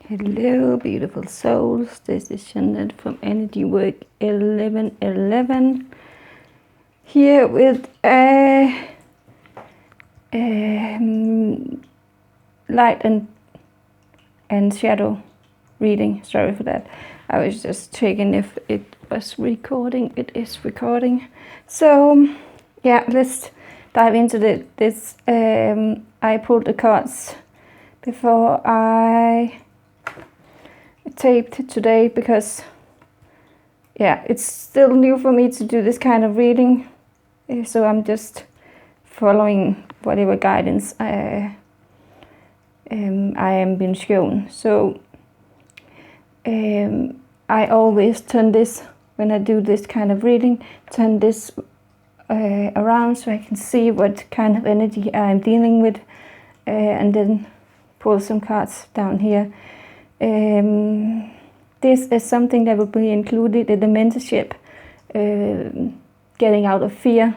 Hello, beautiful souls. This is Jeanette from Energy Work 1111. Here with a light and shadow reading. Sorry for that. I was just checking if it was recording. It is recording. So yeah, let's dive into this. I pulled the cards before I taped today because yeah, it's still new for me to do this kind of reading, so I'm just following whatever guidance I am being shown. So I always turn this, when I do this kind of reading, turn this around so I can see what kind of energy I'm dealing with, and then pull some cards down here. This is something that will be included in the mentorship, getting out of fear,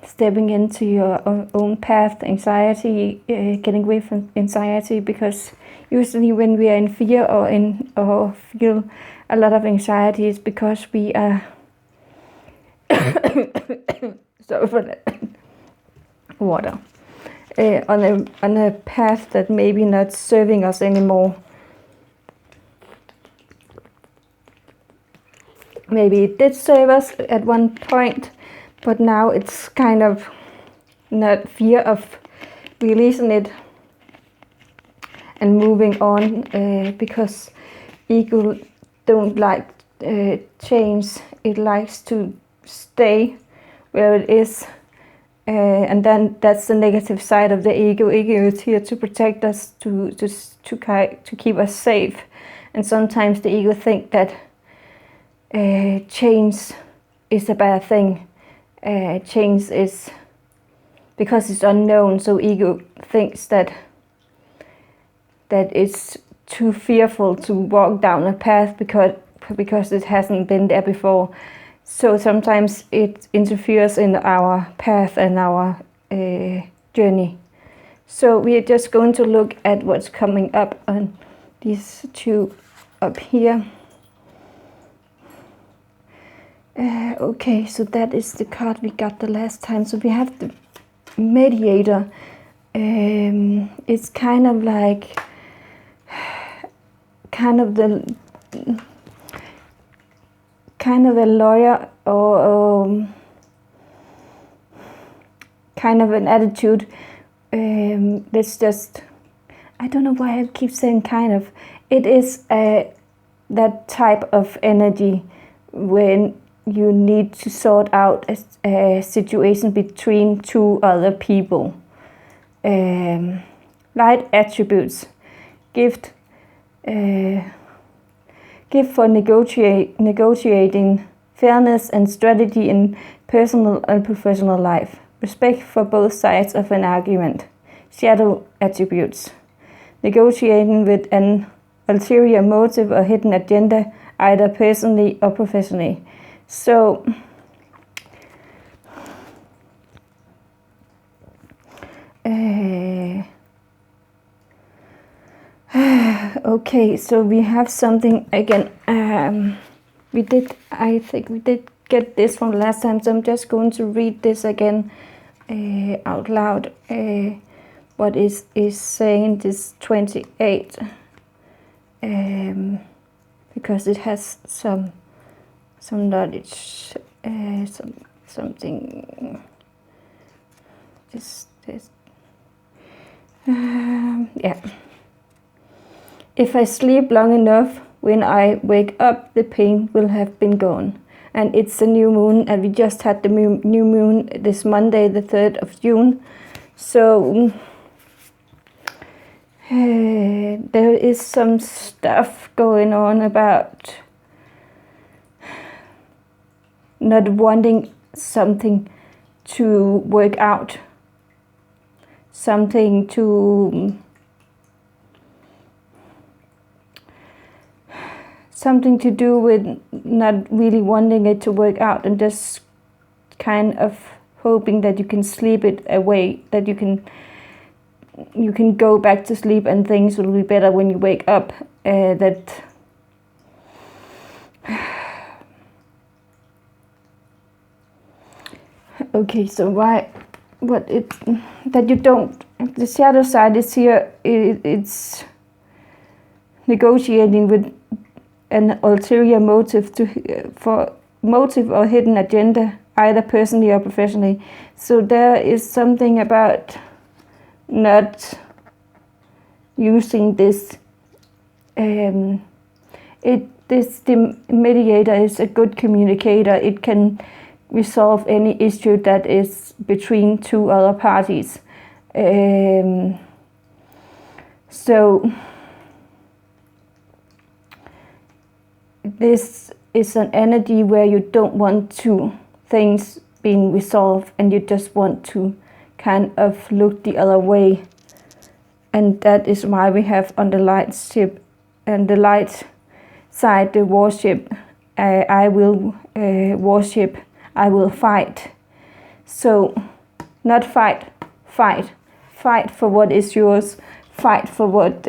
stepping into your own path, anxiety, getting away from anxiety, because usually when we are in fear or feel a lot of anxiety, it's because we are sorry for that water. On a path that maybe not serving us anymore. Maybe it did serve us at one point, but now it's kind of not fear of releasing it and moving on, because ego don't like change. It likes to stay where it is. And then that's the negative side of the ego. Ego is here to protect us, to keep us safe. And sometimes the ego think that change is a bad thing. Change is because it's unknown. So ego thinks that it's too fearful to walk down a path because it hasn't been there before. So sometimes it interferes in our path and our journey. So we are just going to look at what's coming up on these two up here. Okay, so that is the card we got the last time. So we have the mediator. It's kind of like a lawyer, or kind of an attitude. Let's just, I don't know why I keep saying kind of. It is that type of energy when you need to sort out a situation between two other people. Light attributes. Gift for negotiating, fairness and strategy in personal and professional life. Respect for both sides of an argument. Shadow attributes. Negotiating with an ulterior motive or hidden agenda, either personally or professionally. So okay, so we have something again. I think we did get this from last time, so I'm just going to read this again out loud. What is saying this 28, because it has some knowledge, something. This. Yeah. If I sleep long enough, when I wake up, the pain will have been gone. And it's a new moon, and we just had the new moon this Monday, the 3rd of June. So there is some stuff going on about not wanting something to work out. Something to do with not really wanting it to work out, and just kind of hoping that you can sleep it away, that you can you can go back to sleep and things will be better when you wake up. That okay, so that you don't, the shadow side is here, it's negotiating with an ulterior motive for motive or hidden agenda, either personally or professionally. So there is something about not using this. The mediator is a good communicator. It can resolve any issue that is between two other parties. So this is an energy where you don't want things being resolved, and you just want to kind of look the other way. And that is why we have on the light ship and the light side the warship. I will worship, I will fight. So not fight for what is yours, fight for what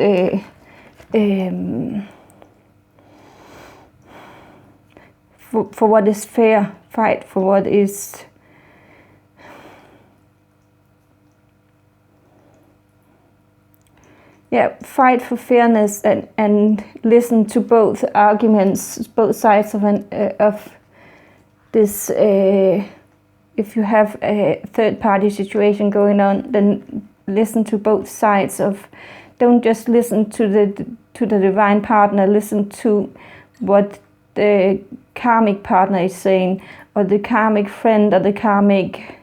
for what is fair, fight for what is fight for fairness, and listen to both arguments, both sides of this. If you have a third-party situation going on, then listen to both sides of. Don't just listen to the divine partner. Listen to what the karmic partner is saying, or the karmic friend, or the karmic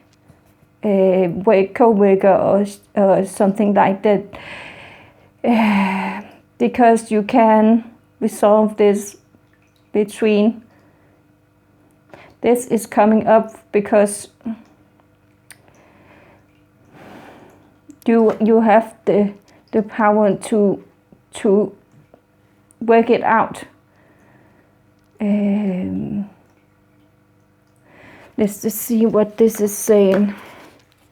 co-worker, or something like that. Because you can resolve this between. This is coming up because you have the power to work it out. Let's just see what this is saying.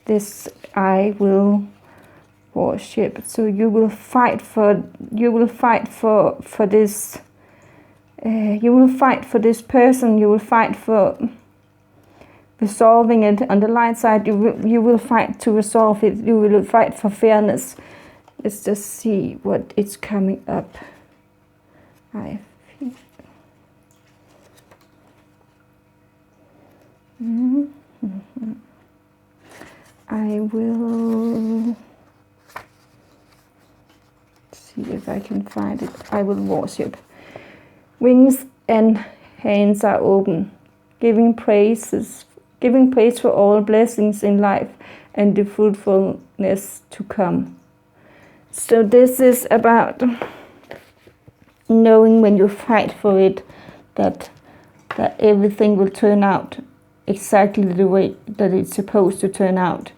This I will worship. So you will fight for this. You will fight for this person. You will fight for resolving it. On the light side, you will fight to resolve it. You will fight for fairness. Let's just see what is coming up. I feel. I will see if I can find it. I will worship. Wings and hands are open, giving praise for all blessings in life and the fruitfulness to come. So this is about knowing when you fight for it, that everything will turn out exactly the way that it's supposed to turn out.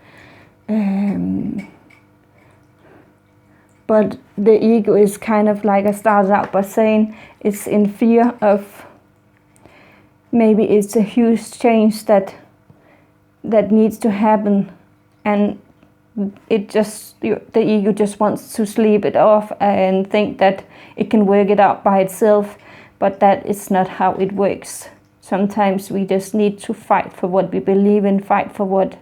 But the ego is kind of, like I started out by saying, it's in fear of maybe it's a huge change that needs to happen, and the ego just wants to sleep it off and think that it can work it out by itself, but that is not how it works. Sometimes we just need to fight for what we believe in, fight for what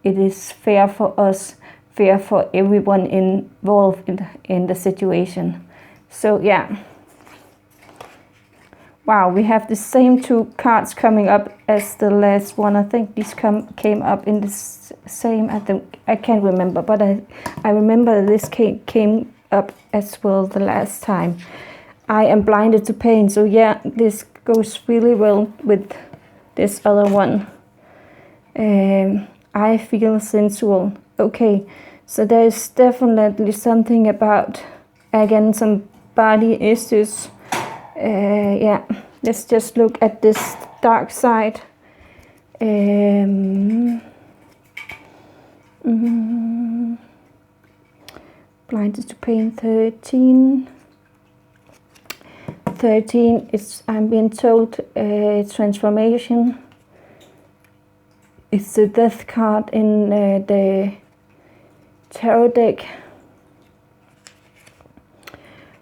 it is fair for us, fair for everyone involved in the situation. So yeah. Wow, we have the same two cards coming up as the last one. I think these came up in the same, I can't remember, but I remember this came up as well the last time. I am blinded to pain, so yeah, this goes really well with this other one. I feel sensual. Okay, so there is definitely something about, again, some body issues. Yeah, let's just look at this dark side. Blinded to pain 13. 13 is, I'm being told, transformation. It's the death card in the tarot deck.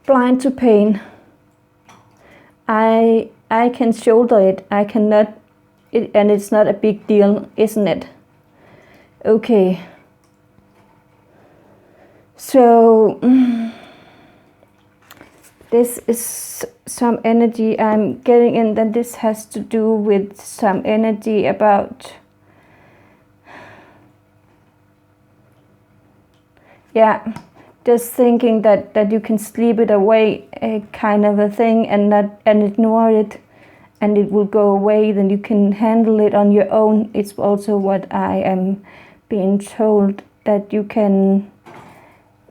blind to pain. I can shoulder it. I cannot, and it's not a big deal, isn't it? Okay. So this is some energy I'm getting in, that this has to do with some energy about, yeah, just thinking that you can sleep it away, kind of a thing, and ignore it, and it will go away. Then you can handle it on your own. It's also what I am being told, that you can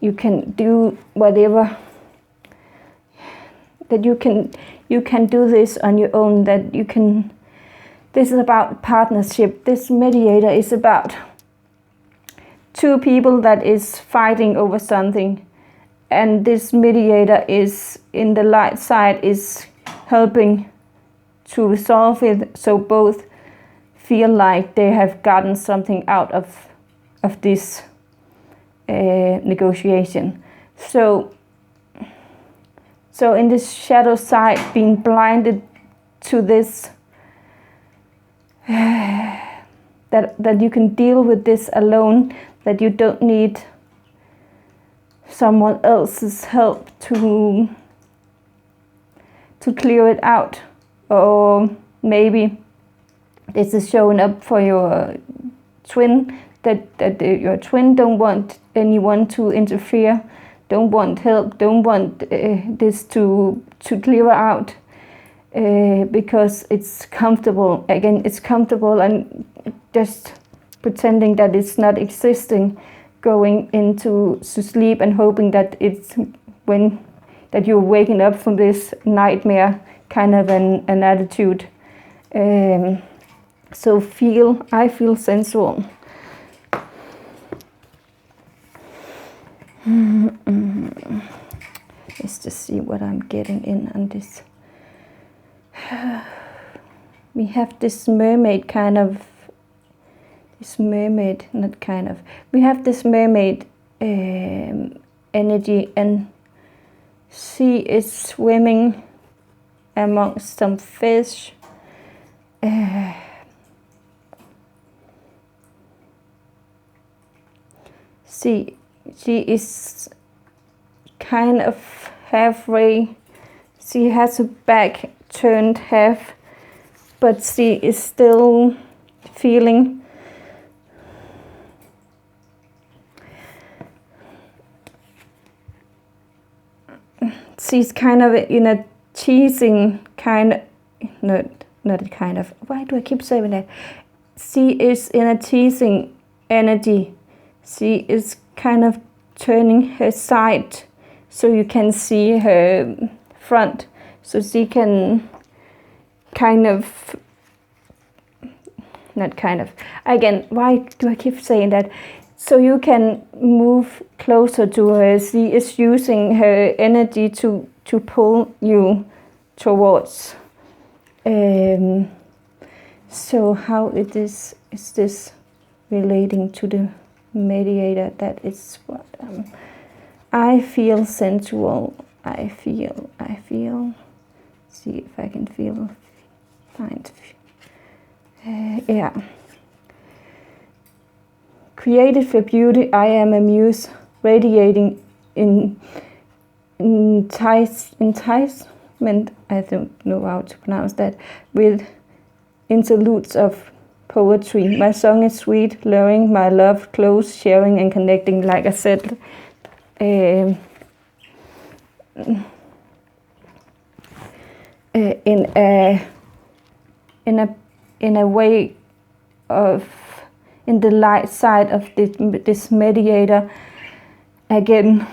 do whatever, that you can do this on your own, that you can. This is about partnership. This mediator is about two people that is fighting over something, and this mediator is in the light side, is helping to resolve it, so both feel like they have gotten something out of this negotiation. So in this shadow side, being blinded to this, that you can deal with this alone, that you don't need someone else's help to clear it out. Or maybe this is showing up for your twin, that your twin don't want anyone to interfere, don't want help, don't want this to clear out, because it's comfortable. Again, it's comfortable, and just pretending that it's not existing, going into sleep and hoping that it's that you're waking up from this nightmare, kind of an attitude. So I feel sensual. Let's just see what I'm getting in on this. We have this mermaid kind of, we have this mermaid energy, and she is swimming amongst some fish. She is kind of halfway. She has her back turned half, but she is still feeling. She's kind of in a teasing kind of, not a kind of, why do I keep saying that? She is in a teasing energy. She is kind of turning her side so you can see her front. So she can again, why do I keep saying that? So you can move closer to her. She is using her energy to pull you towards. So how is this relating to the mediator? That is what I feel sensual. I feel. See if I can find. Yeah. Created for beauty, I am a muse, radiating in enticement. I don't know how to pronounce that. With interludes of poetry. My song is sweet, luring my love close, sharing and connecting. Like I said, in a way of, in the light side of this mediator. Again,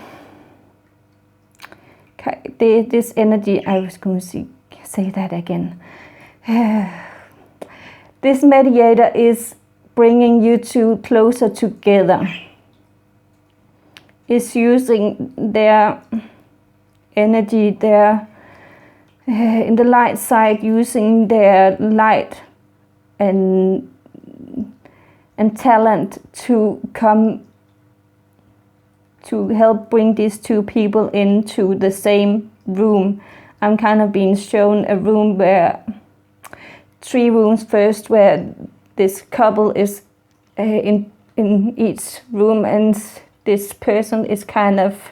this energy, I was going to say that again. This mediator is bringing you two closer together. Is using their energy, their in the light side, using their light and talent to come to help bring these two people into the same room. I'm kind of being shown a room where 3 rooms first, where this couple is in each room, and this person is kind of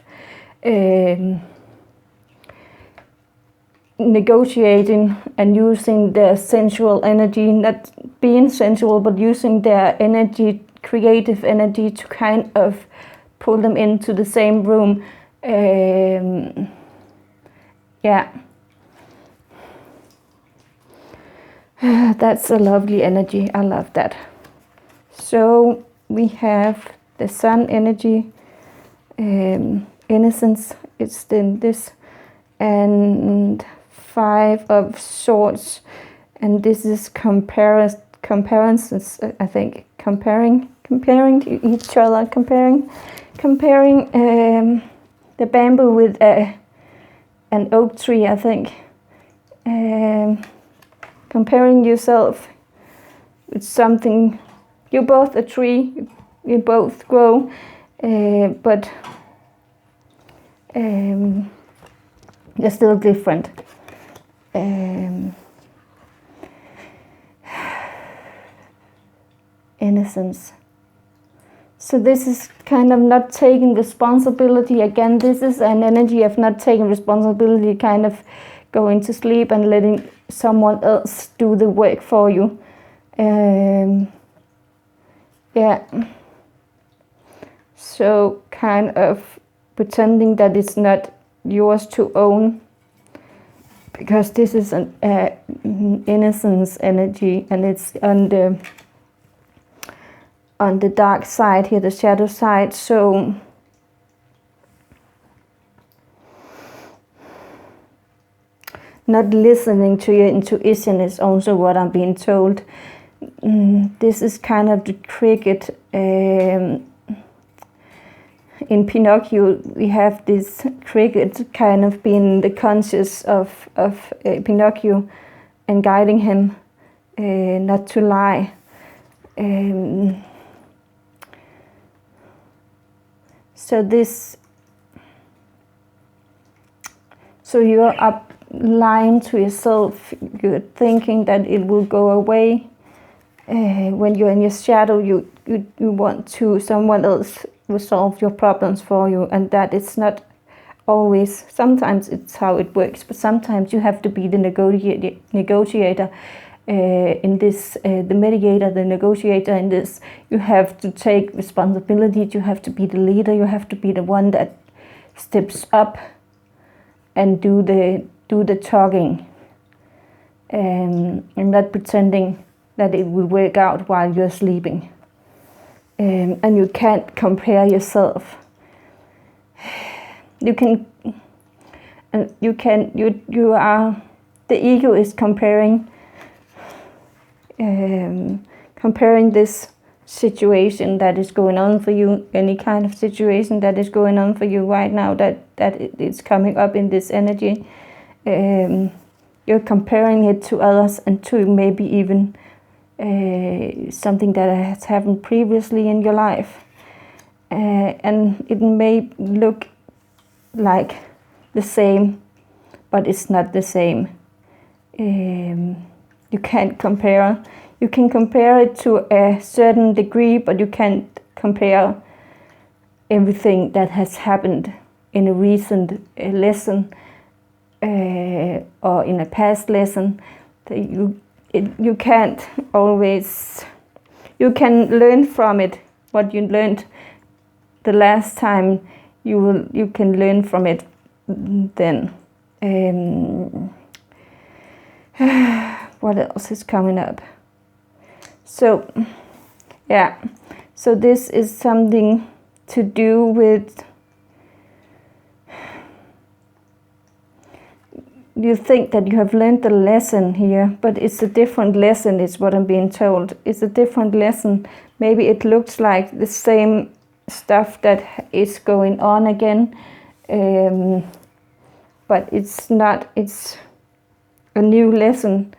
negotiating and using their sensual energy, not being sensual, but using their energy, creative energy, to kind of pull them into the same room. Yeah. That's a lovely energy. I love that. So we have the sun energy, innocence, it's then this, and 5 of swords, and this is comparisons, I think, comparing to each other, comparing the bamboo with an oak tree, I think. Comparing yourself with something. You're both a tree, you both grow, but they're still different. Innocence. So this is kind of not taking responsibility. Again, this is an energy of not taking responsibility, kind of going to sleep and letting someone else do the work for you. Yeah. So kind of pretending that it's not yours to own, because this is an innocence energy, and it's on the dark side here, the shadow side. So not listening to your intuition is also what I'm being told. This is kind of the cricket. In Pinocchio, we have this cricket kind of being the conscious of Pinocchio and guiding him not to lie. So you're up lying to yourself. You're thinking that it will go away. When you're in your shadow, you want to someone else resolve your problems for you, and that is not always. Sometimes it's how it works, but sometimes you have to be the negotiator in this, the mediator, the negotiator in this. You have to take responsibility. You have to be the leader. You have to be the one that steps up and do the talking, and not pretending that it will work out while you're sleeping. And you can't compare yourself. You are, the ego is comparing this situation that is going on for you, any kind of situation that is going on for you right now, that it's coming up in this energy. You're comparing it to others, and to maybe even something that has happened previously in your life, and it may look like the same, but it's not the same. You can't compare. You can compare it to a certain degree, but you can't compare everything that has happened in a recent lesson or in a past lesson. You can't always. You can learn from it. What you learned the last time, you can learn from it then. What else is coming up? So, yeah. So this is something to do with. You think that you have learned the lesson here, but it's a different lesson, is what I'm being told. It's a different lesson. Maybe it looks like the same stuff that is going on again, but it's not. It's a new lesson,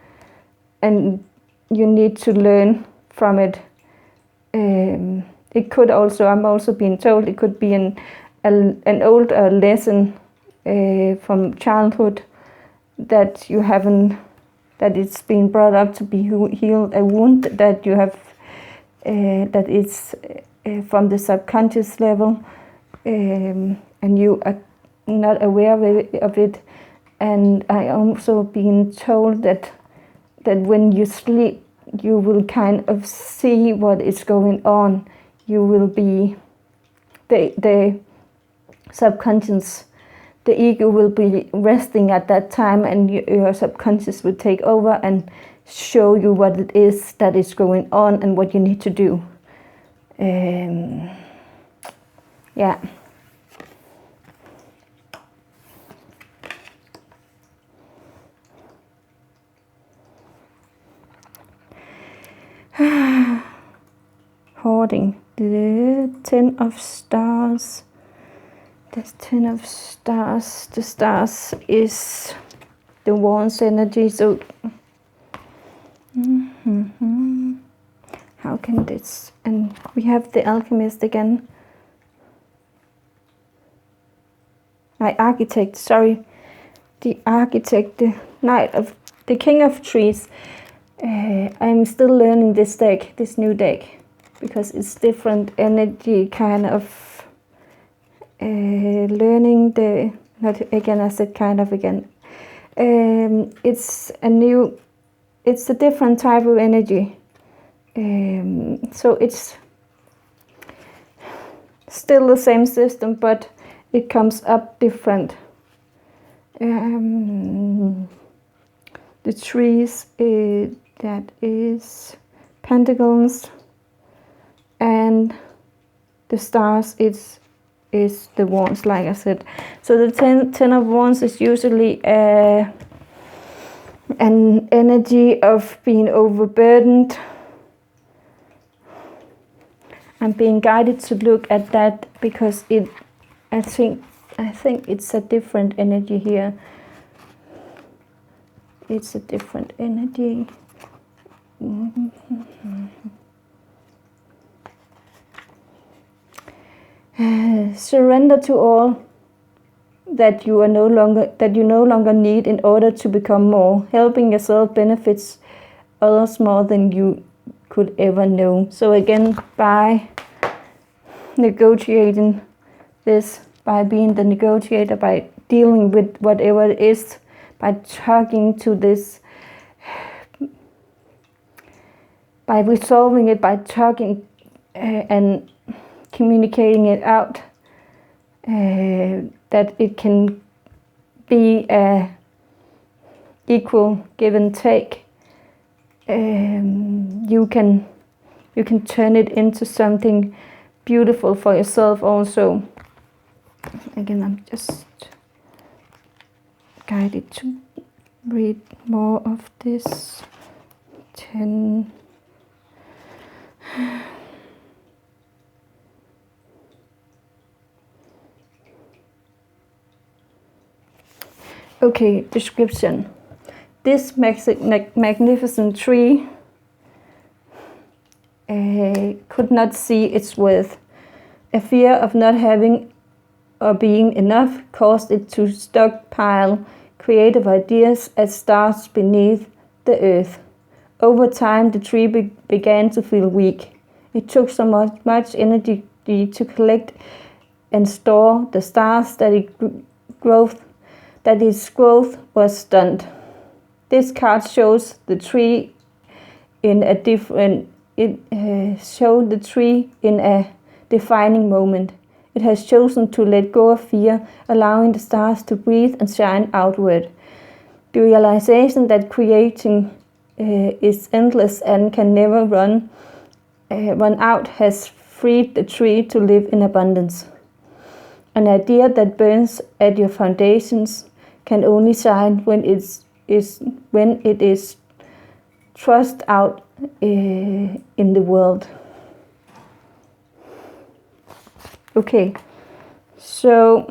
and you need to learn from it. It could also, I'm also being told, it could be an old lesson from childhood that you haven't, that it's been brought up to be healed, a wound that you have, that it's from the subconscious level, and you are not aware of it. And I also been told that when you sleep, you will kind of see what is going on. You will be the subconscious, the ego will be resting at that time, and your subconscious will take over and show you what it is that is going on and what you need to do. Yeah. Hoarding. The 10 of stars. The 10 of stars. The stars is the wands energy. So how can this? And we have the alchemist again. My architect, sorry. The architect, the knight of the king of trees. I'm still learning this deck, this new deck, because it's different energy, kind of learning the, not again, I said kind of again. It's a different type of energy. So it's still the same system, but it comes up different. The trees, that is pentacles, and the stars is the wands, like I said. So the 10 of wands is usually an energy of being overburdened. I'm being guided to look at that because I think it's a different energy here. It's a different energy. Surrender to all that you no longer need in order to become more. Helping yourself benefits others more than you could ever know. So again, by negotiating this, by being the negotiator, by dealing with whatever it is, by talking to this, by resolving it, by talking and communicating it out, that it can be a equal give and take. You can turn it into something beautiful for yourself also. Again, I'm just guided to read more of this. 10. Okay, description. This magnificent tree could not see its worth. A fear of not having or being enough caused it to stockpile creative ideas as stars beneath the earth. Over time, the tree began to feel weak. It took so much energy to collect and store the stars that its growth was stunted. This card shows the tree in a defining moment. It has chosen to let go of fear, allowing the stars to breathe and shine outward. The realization that creating is endless and can never run out has freed the tree to live in abundance. An idea that burns at your foundations can only shine when it is thrust out in the world. Okay, so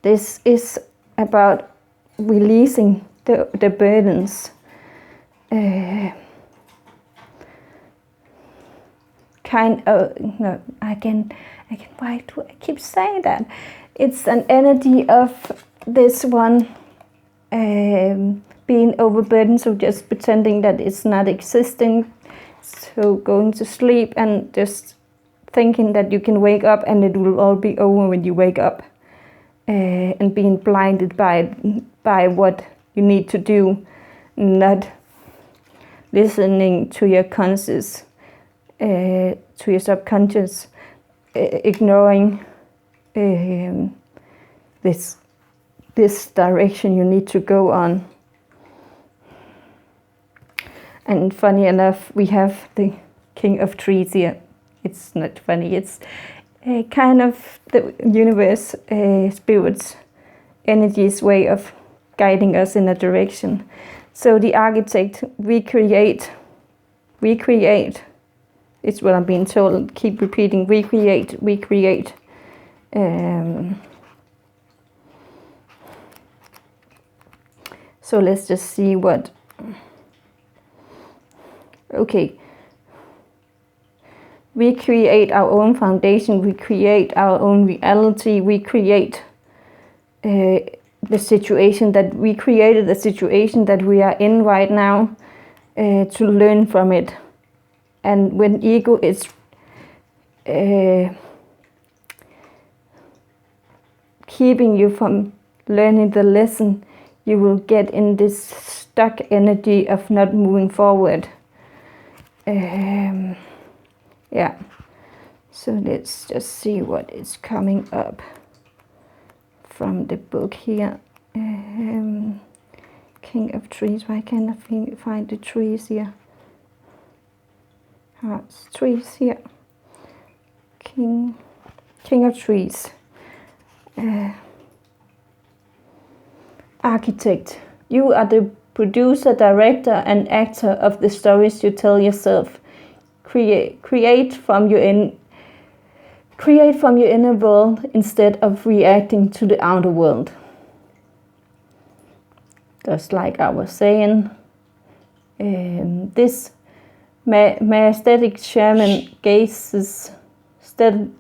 this is about releasing the kind of, no, why do I keep saying that? It's an energy of this one being overburdened, so just pretending that it's not existing, so going to sleep and just thinking that you can wake up and it will all be over when you wake up, and being blinded by what you need to do, not listening to your conscious, to your subconscious, ignoring this direction you need to go on. And funny enough, we have the King of Trees here. It's not funny, it's kind of the universe, spirit's energy's way of guiding us in a direction. So the architect, we create, it's what I'm being told, keep repeating, we create. So let's just see what, okay. We create our own foundation, we create our own reality, we create the situation that we created, the situation that we are in right now, to learn from it. And when ego is keeping you from learning the lesson, you will get in this stuck energy of not moving forward. Yeah, so let's just see what is coming up from the book here. King of Trees, why can't I find the trees here? It's trees here. King of Trees. Architect, you are the producer, director and actor of the stories you tell yourself. Create from your inner world instead of reacting to the outer world. Just like I was saying, this majestic shaman gazes steadily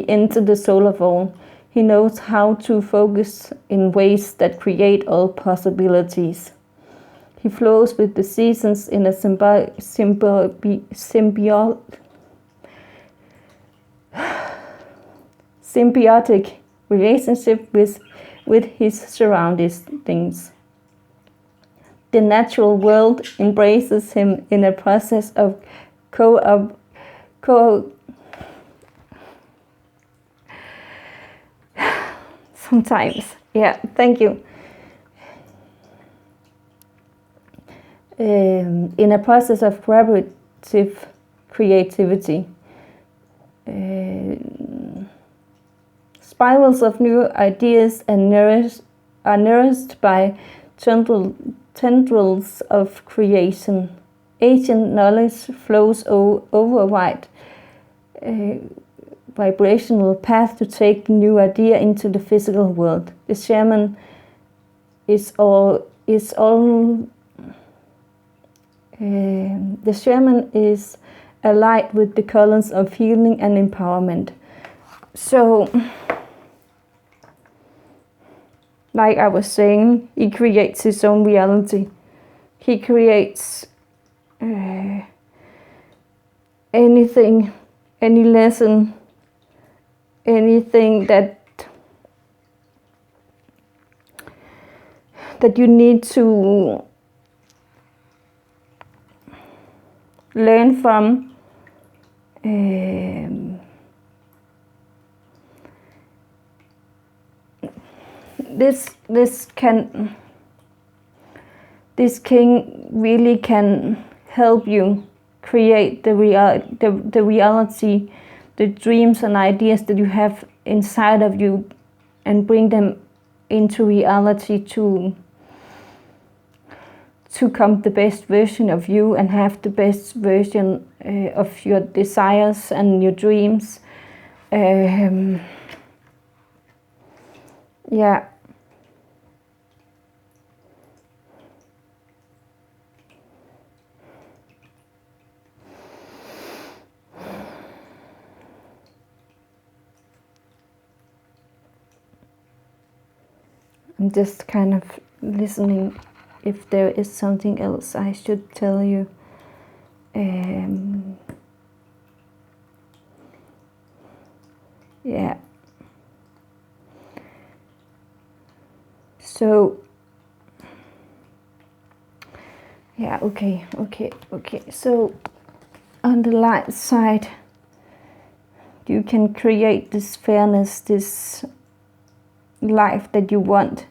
into the soul of all. He knows how to focus in ways that create all possibilities. He flows with the seasons in a symbiotic relationship with his surroundings. The natural world embraces him in a process of sometimes. Yeah, thank you. In a process of collaborative creativity. Spirals of new ideas are nourished by tendrils of creation. Ancient knowledge flows over a wide vibrational path to take new idea into the physical world. The shaman is allied with the colors of healing and empowerment. So, like I was saying, he creates his own reality. He creates anything, any lesson, anything that you need to learn from. This king really can help you create the reality, the dreams and ideas that you have inside of you, and bring them into reality to become the best version of you and have the best version of your desires and your dreams. Yeah. I'm just kind of listening if there is something else I should tell you. Yeah. So, yeah, okay. So, on the light side, you can create this fairness, this life that you want.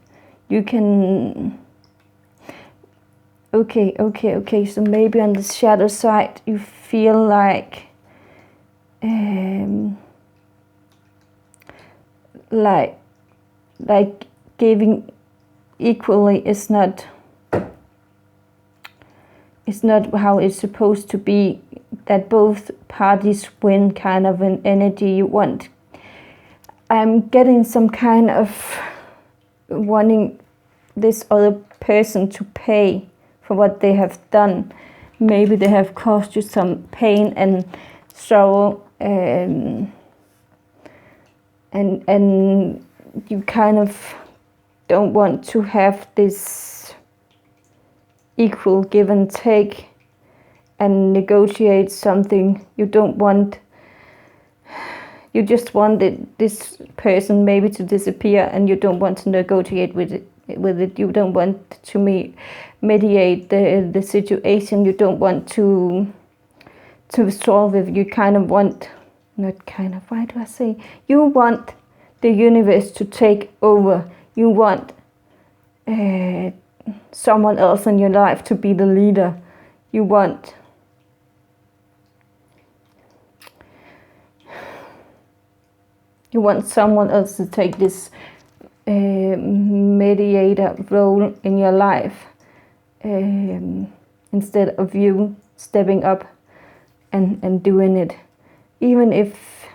You can... Okay. So maybe on the shadow side, you feel like... like giving equally is not how it's supposed to be, that both parties win kind of an energy you want. I'm getting some kind of wanting this other person to pay for what they have done. Maybe they have caused you some pain and sorrow, and you kind of don't want to have this equal give and take and negotiate something. You don't want... You just wanted this person maybe to disappear, and you don't want to negotiate with it. You don't want to mediate the situation. You don't want to solve it. You kind of want... Not kind of, why do I say? You want the universe to take over. You want someone else in your life to be the leader. You want... You want someone else to take this mediator role in your life, instead of you stepping up and doing it. Even if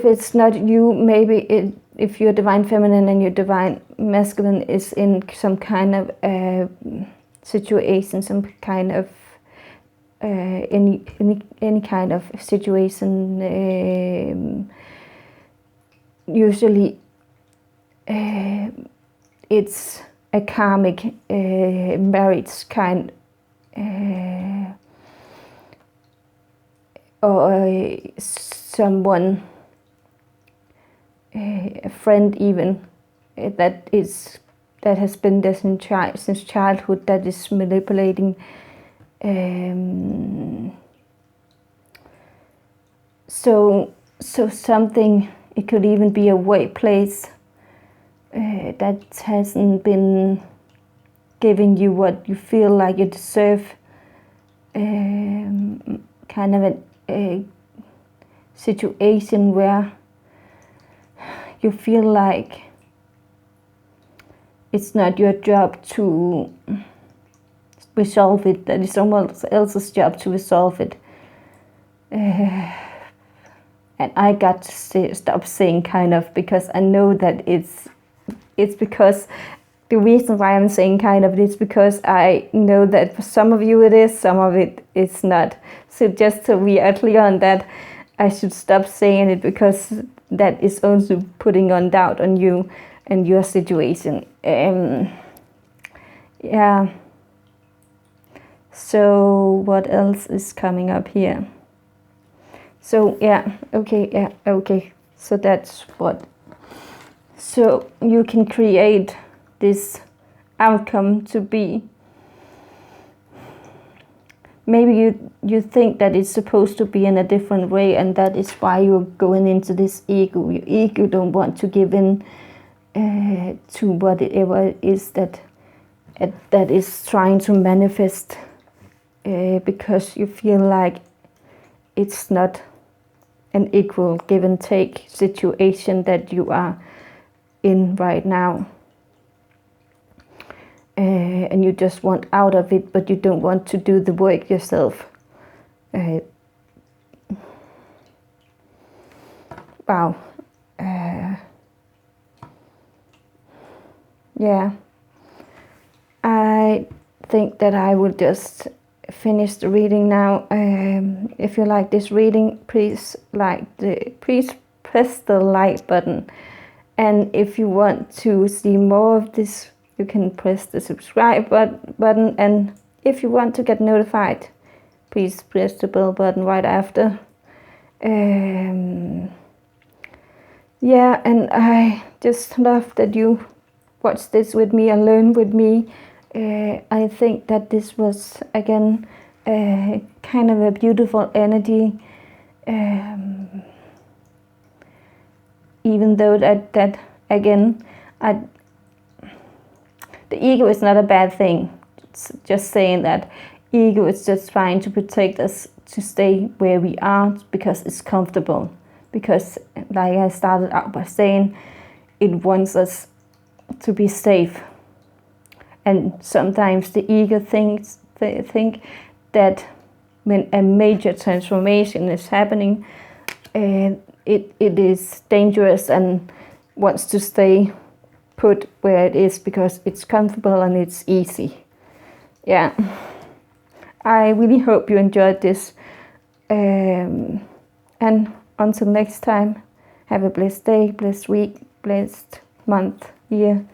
it's not you, maybe if your divine feminine and your divine masculine is in some kind of situation, some kind of any kind of situation, usually it's a karmic marriage kind, or someone, a friend even, that has been there since childhood, that is manipulating. So something, it could even be a workplace that hasn't been giving you what you feel like you deserve, kind of a situation where you feel like it's not your job to resolve it, that is someone else's job to resolve it. And I got to stop saying kind of, because I know that it's because the reason why I'm saying kind of is because I know that for some of you it is, some of it is not. So just so we are clear on that, I should stop saying it, because that is also putting on doubt on you and your situation. Yeah. So what else is coming up here? So okay. So that's what. So you can create this outcome to be. Maybe you think that it's supposed to be in a different way, and that is why you're going into this ego. Your ego don't want to give in to whatever it is that is trying to manifest, because you feel like it's not an equal give and take situation that you are in right now. And you just want out of it, but you don't want to do the work yourself. Wow. Yeah. I think that I will just finish the reading now. If you like this reading, please press the like button, and if you want to see more of this, you can press the subscribe button, and if you want to get notified, please press the bell button right after. Yeah, and I just love that you watch this with me and learn with me. I think that this was, again, kind of a beautiful energy, even though that again, the ego is not a bad thing. It's just saying that ego is just trying to protect us to stay where we are because it's comfortable. Because, like I started out by saying, it wants us to be safe. And sometimes the ego think that when a major transformation is happening, it is dangerous and wants to stay put where it is because it's comfortable and it's easy. Yeah, I really hope you enjoyed this. And until next time, have a blessed day, blessed week, blessed month, year.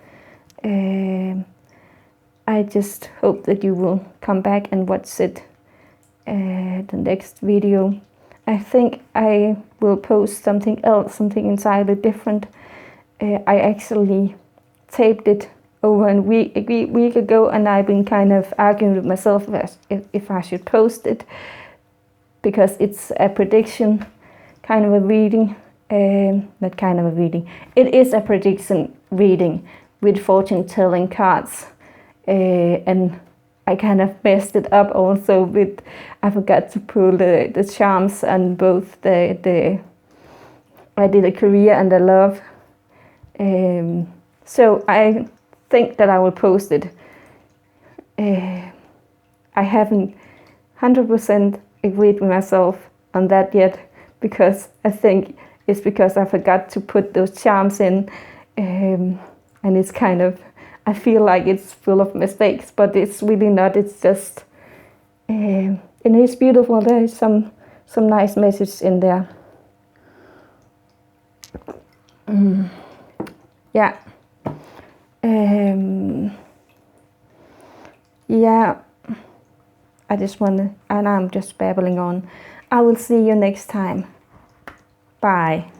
I just hope that you will come back and watch it, the next video. I think I will post something else, something entirely different. I actually taped it over a week ago, and I've been kind of arguing with myself if I should post it, because it's a prediction, kind of a reading, not kind of a reading. It is a prediction reading with fortune telling cards. And I kind of messed it up also with, I forgot to pull the charms on both I did a career and a love. So I think that I will post it. I haven't 100% agreed with myself on that yet, because I think it's because I forgot to put those charms in, and it's kind of, I feel like it's full of mistakes, but it's really not. It's just, and it's beautiful. There is some nice message in there. Yeah. Yeah. I just want to, and I'm just babbling on. I will see you next time. Bye.